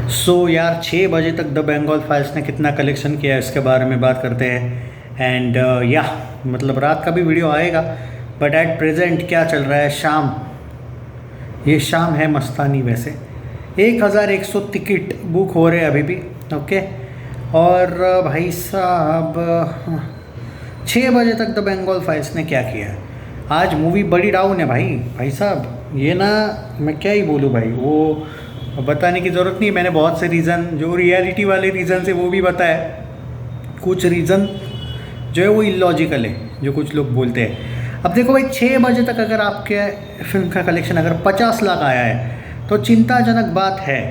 यार 6 बजे तक द बंगाल फाइल्स ने कितना कलेक्शन किया है इसके बारे में बात करते हैं। एंड या मतलब रात का भी वीडियो आएगा, बट एट प्रेजेंट क्या चल रहा है। ये शाम है मस्तानी। वैसे 1100 टिकट बुक हो रहे हैं अभी भी। ओके। और भाई साहब 6 बजे तक द बंगाल फाइल्स ने क्या किया है। आज मूवी बड़ी डाउन है भाई साहब। ये ना मैं क्या ही बोलूँ भाई, वो बताने की ज़रूरत नहीं। मैंने बहुत से रीज़न, जो रियलिटी वाले रीज़न से वो भी बताया। कुछ रीज़न जो है वो इलॉजिकल है, जो कुछ लोग बोलते हैं। अब देखो भाई, 6 बजे तक अगर आपके फिल्म का कलेक्शन अगर 50 लाख आया है तो चिंताजनक बात है।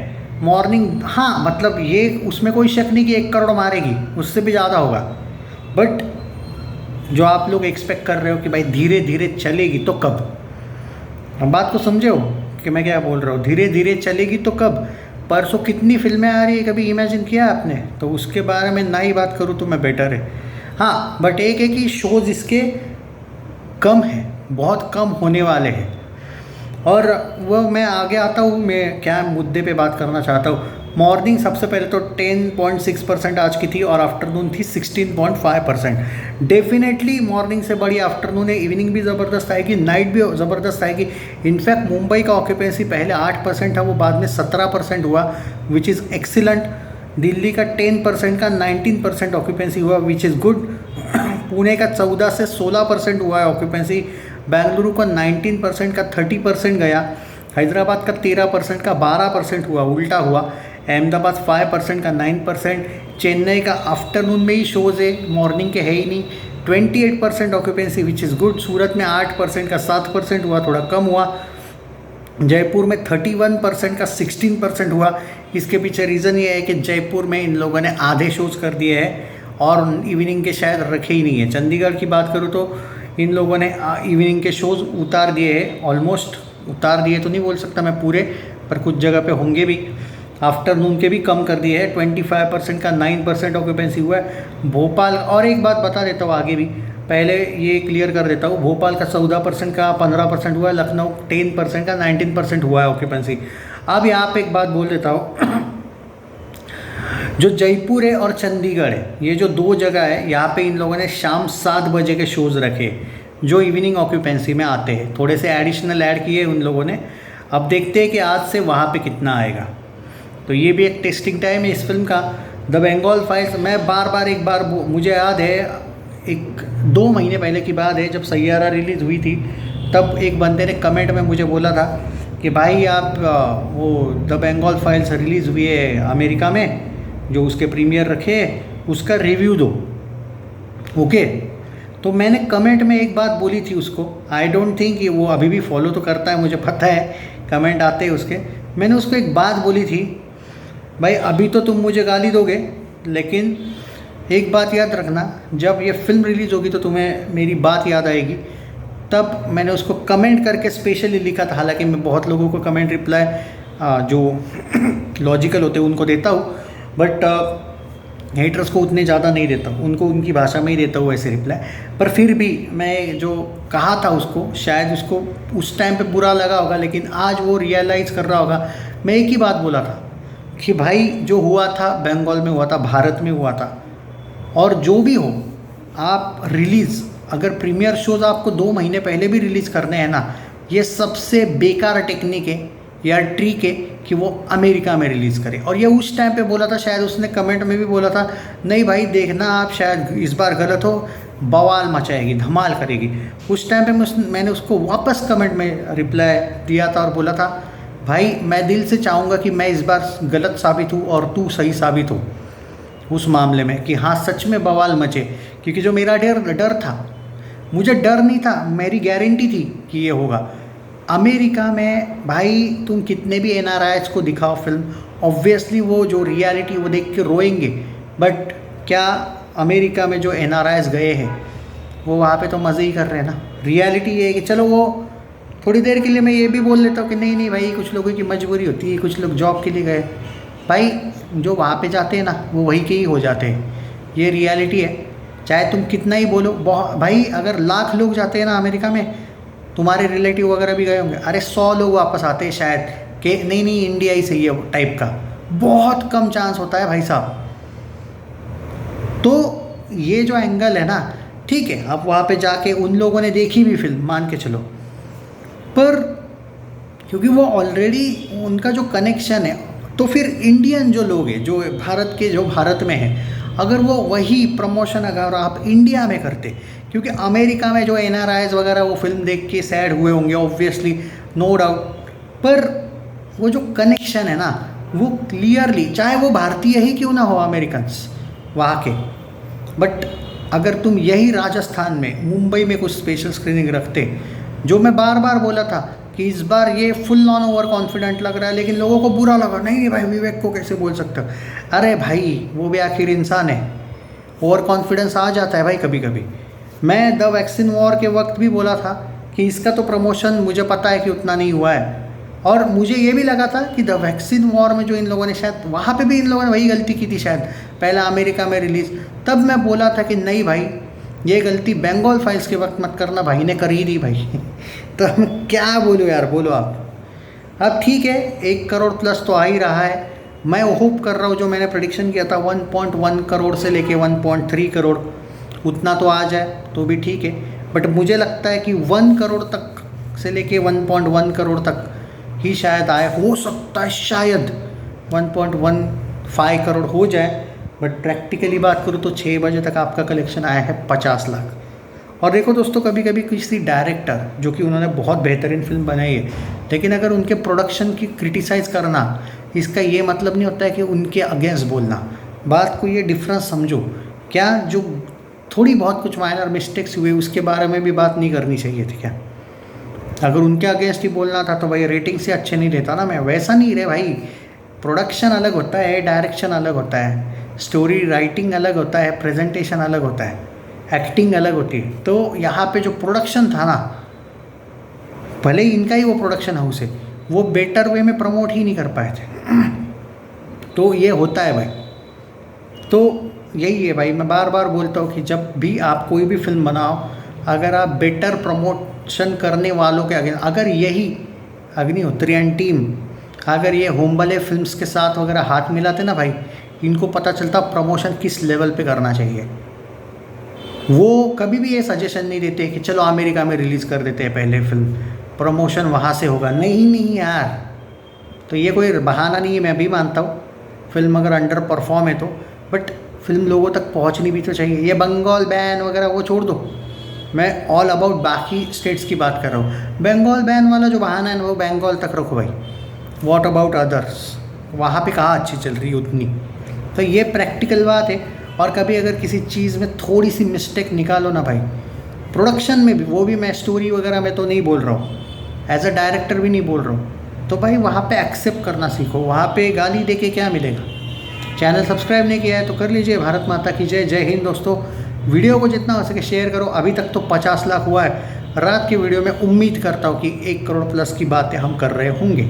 मॉर्निंग, हाँ मतलब ये उसमें कोई शक नहीं कि 1 करोड़ मारेगी, उससे भी ज़्यादा होगा। बट जो आप लोग एक्सपेक्ट कर रहे हो कि भाई धीरे धीरे चलेगी, तो कब? हम बात को समझे हो कि मैं क्या बोल रहा हूँ। धीरे धीरे चलेगी तो कब? परसों कितनी फिल्में आ रही है, कभी इमेजिन किया आपने? तो उसके बारे में ना ही बात करूँ तो मैं बेटर है। हाँ, बट एक है कि शोज़ इसके कम है, बहुत कम होने वाले हैं। और वो मैं आगे आता हूँ, मैं क्या मुद्दे पे बात करना चाहता हूँ। मॉर्निंग सबसे पहले तो 10.6% आज की थी और आफ्टरनून थी 16.5%। डेफिनेटली मॉर्निंग से बड़ी आफ्टरनून है। इवनिंग भी ज़बरदस्त आएगी, नाइट भी ज़बरदस्त आएगी। इनफैक्ट मुंबई का ऑक्यूपेंसी पहले 8% था, वो बाद में 17% हुआ, विच इज़ एक्सीलेंट। दिल्ली का 10% का 19% ऑक्यूपेंसी हुआ, विच इज़ गुड। पुणे का 14 से 16% हुआ है ऑक्यूपेंसी। बेंगलुरु का 19% का 30% गया। हैदराबाद का 13% का 12% हुआ, उल्टा हुआ। अहमदाबाद 5% का 9%। चेन्नई का आफ्टरनून में ही शोज़ है, मॉर्निंग के है ही नहीं। 28% ऑक्यूपेंसी, विच इज़ गुड। सूरत में 8% का 7% हुआ, थोड़ा कम हुआ। जयपुर में 31% का 16% हुआ। इसके पीछे रीज़न ये है कि जयपुर में इन लोगों ने आधे शोज़ कर दिए हैं और इवनिंग के शायद रखे ही नहीं है। चंडीगढ़ की बात करूँ तो इन लोगों ने इवनिंग के शोज़ उतार दिए हैं, ऑलमोस्ट उतार दिए तो नहीं बोल सकता मैं पूरे, पर कुछ जगह पे होंगे भी। आफ्टरनून के भी कम कर दिए हैं। 25% का 9% ऑक्यूपेंसी हुआ है। भोपाल, और एक बात बता देता हूँ आगे भी, पहले ये क्लियर कर देता हूँ। भोपाल का 14% का 15% हुआ है। लखनऊ 10% का 19% हुआ है ऑक्यूपेंसी। अब यहाँ पे एक बात बोल देता हूँ। जो जयपुर है और चंडीगढ़ है, ये जो 2 जगह है, यहाँ पे इन लोगों ने शाम 7 बजे के शोज़ रखे जो इवनिंग ऑक्यूपेंसी में आते हैं। थोड़े से एडिशनल ऐड किए उन लोगों ने। अब देखते हैं कि आज से वहाँ पे कितना आएगा। तो ये भी एक टेस्टिंग टाइम है इस फिल्म का। द बंगाल फाइल्स, मैं एक बार मुझे याद है 1-2 महीने पहले की बात है, जब सैयारा रिलीज़ हुई थी, तब एक बंदे ने कमेंट में मुझे बोला था कि भाई आप वो द बंगाल फाइल्स रिलीज़ हुई है अमेरिका में, जो उसके प्रीमियर रखे, उसका रिव्यू दो। ओके। तो मैंने कमेंट में एक बात बोली थी उसको। आई डोंट थिंक कि वो अभी भी फॉलो तो करता है, मुझे पता है कमेंट आते हैं उसके। मैंने उसको एक बात बोली थी, भाई अभी तो तुम मुझे गाली दोगे, लेकिन एक बात याद रखना, जब ये फिल्म रिलीज़ होगी तो तुम्हें मेरी बात याद आएगी। तब मैंने उसको कमेंट करके स्पेशली लिखा था। हालांकि मैं बहुत लोगों को कमेंट रिप्लाई जो लॉजिकल होते हैं उनको देता हूँ, बट हेटर्स को उतने ज़्यादा नहीं देता हूँ, उनको उनकी भाषा में ही देता हूँ ऐसे रिप्लाई। पर फिर भी मैं जो कहा था उसको, शायद उसको उस टाइम पे बुरा लगा होगा, लेकिन आज वो रियलाइज़ कर रहा होगा। मैं एक ही बात बोला था कि भाई जो हुआ था बंगाल में हुआ था, भारत में हुआ था। और जो भी हो, आप रिलीज़, अगर प्रीमियर शोज़ आपको 2 महीने पहले भी रिलीज़ करने हैं ना, ये सबसे बेकार टेक्निक है या ट्रिक है कि वो अमेरिका में रिलीज़ करे। और ये उस टाइम पे बोला था, शायद उसने कमेंट में भी बोला था, नहीं भाई देखना आप, शायद इस बार गलत हो, बवाल मचाएगी, धमाल करेगी। उस टाइम पे मैंने उसको वापस कमेंट में रिप्लाई दिया था और बोला था, भाई मैं दिल से चाहूँगा कि मैं इस बार गलत साबित हूँ और तू सही साबित हो उस मामले में, कि हाँ सच में बवाल मचे। क्योंकि जो मेरा डर था, मुझे डर नहीं था, मेरी गारंटी थी कि ये होगा। अमेरिका में भाई तुम कितने भी NRIs को दिखाओ फिल्म, ऑब्वियसली वो जो रियलिटी वो देख के रोएंगे। बट क्या अमेरिका में जो NRIs गए हैं वो वहाँ पे तो मज़े ही कर रहे हैं ना। रियलिटी ये है कि चलो वो थोड़ी देर के लिए मैं ये भी बोल लेता हूँ कि नहीं भाई, कुछ लोगों की मजबूरी होती है, कुछ लोग जॉब के लिए गए। भाई जो वहाँ पे जाते हैं ना, वो वही के ही हो जाते हैं। ये रियलिटी है, चाहे तुम कितना ही बोलो। भाई अगर लाख लोग जाते हैं ना अमेरिका में, तुम्हारे रिलेटिव वगैरह भी गए होंगे, अरे 100 लोग वापस आते हैं शायद, कि नहीं इंडिया ही सही है टाइप का। बहुत कम चांस होता है भाई साहब। तो ये जो एंगल है ना, ठीक है, आप वहाँ पे जाके उन लोगों ने देखी भी फिल्म, मान के चलो, पर क्योंकि वो ऑलरेडी उनका जो कनेक्शन है, तो फिर इंडियन जो लोग हैं, जो भारत के, जो भारत में हैं, अगर वो वही प्रमोशन अगर आप इंडिया में करते, क्योंकि अमेरिका में जो NRIs वगैरह वो फिल्म देख के सैड हुए होंगे ऑब्वियसली, नो डाउट, पर वो जो कनेक्शन है ना, वो क्लियरली, चाहे वो भारतीय ही क्यों ना हो, अमेरिकन्स वहाँ के, बट अगर तुम यही राजस्थान में, मुंबई में कुछ स्पेशल स्क्रीनिंग रखते, जो मैं बार बार बोला था कि इस बार ये फुल ऑन ओवर कॉन्फिडेंट लग रहा है, लेकिन लोगों को बुरा लगा, नहीं नहीं भाई विवेक को कैसे बोल सकते हो। अरे भाई वो भी आखिर इंसान है, ओवर कॉन्फिडेंस आ जाता है भाई कभी कभी। मैं द वैक्सीन वॉर के वक्त भी बोला था कि इसका तो प्रमोशन मुझे पता है कि उतना नहीं हुआ है, और मुझे ये भी लगा था कि द वैक्सीन वॉर में जो इन लोगों ने, शायद वहाँ पे भी इन लोगों ने वही गलती की थी शायद, पहला अमेरिका में रिलीज़, तब मैं बोला था कि नहीं भाई ये गलती बंगाल फाइल्स के वक्त मत करना, भाई ने कर ही दी भाई। तो मैं क्या बोलूँ यार, बोलो आप। अब ठीक है, 1 करोड़ प्लस तो आ ही रहा है, मैं होप कर रहा हूँ, जो मैंने प्रेडिक्शन किया था 1.1 करोड़ से लेके 1.3 करोड़, उतना तो आ जाए तो भी ठीक है, बट मुझे लगता है कि 1 करोड़ तक से लेके 1.1 करोड़ तक ही शायद आए, हो सकता है शायद 1.15 करोड़ हो जाए, बट प्रैक्टिकली बात करूँ तो 6 बजे तक आपका कलेक्शन आया है 50 लाख। और देखो दोस्तों, कभी कभी किसी डायरेक्टर, जो कि उन्होंने बहुत बेहतरीन फिल्म बनाई है, लेकिन अगर उनके प्रोडक्शन की क्रिटिसाइज़ करना, इसका ये मतलब नहीं होता है कि उनके अगेंस्ट बोलना। बात को ये डिफरेंस समझो, क्या जो थोड़ी बहुत कुछ माइनर मिस्टेक्स हुए उसके बारे में भी बात नहीं करनी चाहिए थी क्या? अगर उनके अगेंस्ट ही बोलना था तो भाई रेटिंग से अच्छे नहीं देता ना मैं, वैसा नहीं रहे भाई। प्रोडक्शन अलग होता है, डायरेक्शन अलग होता है, स्टोरी राइटिंग अलग होता है, प्रेजेंटेशन अलग होता है, एक्टिंग अलग होती है। तो यहाँ पे जो प्रोडक्शन था ना, भले ही इनका ही वो प्रोडक्शन हाउस है, वो बेटर वे में प्रमोट ही नहीं कर पाए थे। तो ये होता है भाई। तो यही है भाई, मैं बार बार बोलता हूँ कि जब भी आप कोई भी फिल्म बनाओ, अगर आप बेटर प्रमोशन करने वालों के आगे, अगर यही अग्निहोत्री एंड टीम, अगर ये होम्बले फिल्म्स के साथ वगैरह हाथ मिलाते ना भाई, इनको पता चलता प्रमोशन किस लेवल पे करना चाहिए। वो कभी भी ये सजेशन नहीं देते कि चलो अमेरिका में रिलीज़ कर देते हैं पहले फिल्म, प्रमोशन वहाँ से होगा, नहीं नहीं यार। तो ये कोई बहाना नहीं है, मैं भी मानता हूँ फिल्म अगर अंडर परफॉर्म है तो, बट फिल्म लोगों तक पहुँचनी भी तो चाहिए। ये बंगाल बैन वगैरह वो छोड़ दो, मैं ऑल अबाउट बाकी स्टेट्स की बात कर रहा हूँ। बंगाल बैन वाला जो बहाना है वो बंगाल तक रखो भाई, व्हाट अबाउट अदर्स, वहाँ पे कहाँ अच्छी चल रही है उतनी। तो ये प्रैक्टिकल बात है। और कभी अगर किसी चीज़ में थोड़ी सी मिस्टेक निकालो ना भाई, प्रोडक्शन में भी, वो भी मैं स्टोरी वगैरह में तो नहीं बोल रहा हूँ, एज अ डायरेक्टर भी नहीं बोल रहा हूँ, तो भाई वहाँ पे एक्सेप्ट करना सीखो। वहाँ पे गाली दे के क्या मिलेगा? चैनल सब्सक्राइब नहीं किया है तो कर लीजिए। भारत माता की जय। जय हिंद दोस्तों। वीडियो को जितना हो सके शेयर करो। अभी तक तो 50 लाख हुआ है। रात की वीडियो में उम्मीद करता हूँ कि 1 करोड़ प्लस की बातें हम कर रहे होंगे।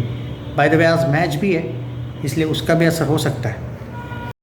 बाय द वे आज मैच भी है, इसलिए उसका भी असर हो सकता है।